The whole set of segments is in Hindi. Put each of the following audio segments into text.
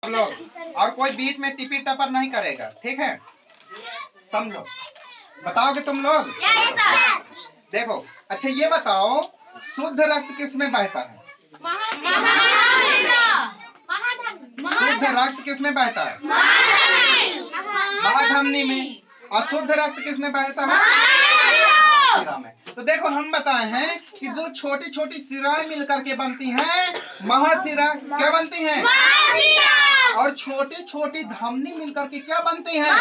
लोग और कोई बीच में टिपी टपर नहीं करेगा, ठीक है? समझो। बताओगे तुम लोग? देखो, अच्छा ये बताओ, शुद्ध रक्त किस में बहता है? शुद्ध रक्त किस में बहता है? महाधमनी में। अशुद्ध रक्त किस में बहता है? शिरा में। तो देखो, हम बताए हैं कि जो छोटी छोटी शिराएं मिलकर के बनती हैं महाशिरा, क्या बनती हैं? और छोटी छोटी धमनी मिलकर के क्या बनती हैं?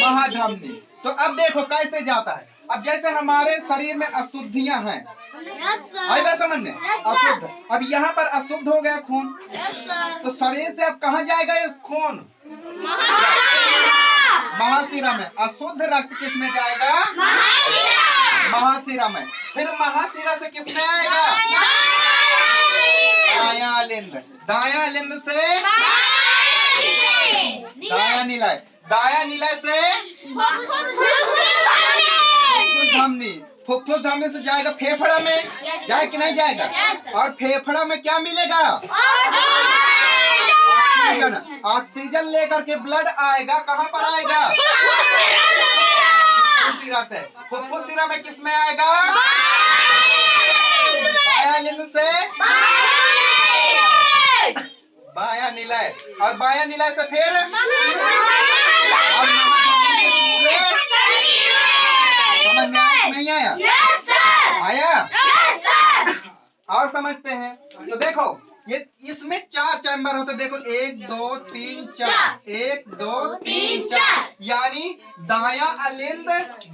महाधमनी। तो अब देखो कैसे जाता है। अब जैसे हमारे शरीर में अशुद्धियां हैं, आई बात समझ में? अशुद्ध, अब यहाँ पर अशुद्ध हो गया खून, तो शरीर से अब कहाँ जाएगा ये खून? महाशिरा में। अशुद्ध रक्त किस में जाएगा? महाशिरा में। फिर महाशिरा से किस में आएगा? दायां लिंद। दायां लिंद से दायां निलय। दायां निलय से फुफ्फुस धमनी। फुफ्फुस धमनी से जाएगा फेफड़ा में, जाए कि नहीं जाएगा? और फेफड़ा में क्या मिलेगा? ऑक्सीजन। ऑक्सीजन लेकर के ब्लड आएगा, कहाँ पर आएगा? फुफ्फुस शिरा से। फुफ्फुस शिरा में किस में आएगा? बायां लिंद से बायां निलय। और बायां निलय से फिर समझ में आया नहीं आया? आया? और समझते हैं तो देखो, ये इसमें 4 चैम्बर होते। देखो 1 2 3 4, 1 2 3 4, यानी दायां अलिंद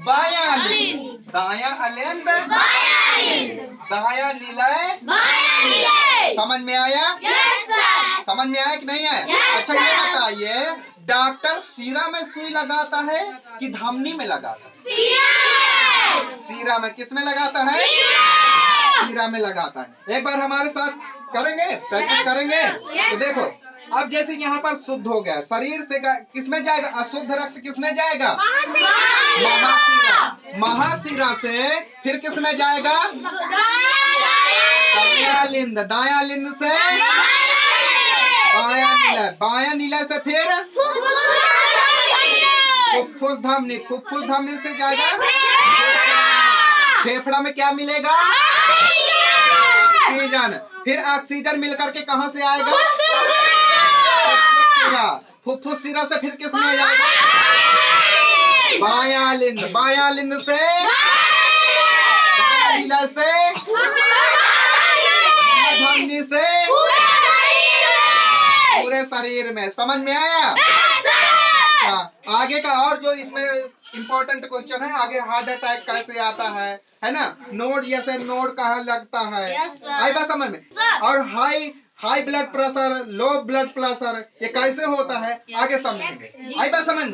बायां अलिंद, दायां अलिंद दायां निलय। समझ में आया? समझ में आया कि नहीं आया? अच्छा ये बताइए, डॉक्टर शिरा में सुई लगाता है कि धमनी में लगाता है? शिरा में। किस में लगाता है? शिरा में लगाता है। एक बार हमारे साथ करेंगे, प्रैक्टिस करेंगे। तो देखो, अब जैसे यहाँ पर शुद्ध हो गया, शरीर से किस में जाएगा? अशुद्ध रक्त किस में जाएगा? महाशिरा। महाशिरा से फिर किस में जाएगा? दायां लिंद। दायां लिंद से बायां निलय। बायां निलय से फिर फुफ्फुस धमनी। फुफ्फुस धमनी से जाएगा फेफड़ा में, क्या मिलेगा? ऑक्सीजन। फिर ऑक्सीजन मिलकर के कहां से आएगा? फुफ्फुस शिरा से फिर किस में जाएगा? बायां लिंद। बायां लिंद से बायां निलय से धमनी से पूरे शरीर में। समझ में आया? हाँ, आगे का और जो इसमें इम्पोर्टेंट क्वेश्चन है, आगे हार्ट अटैक कैसे आता है ना? नोड जैसे नोड कहाँ लगता है? आई बात समझ में? और high blood pressure, low blood pressure, ये कैसे होता है आगे समझेंगे। आई बात समझ में?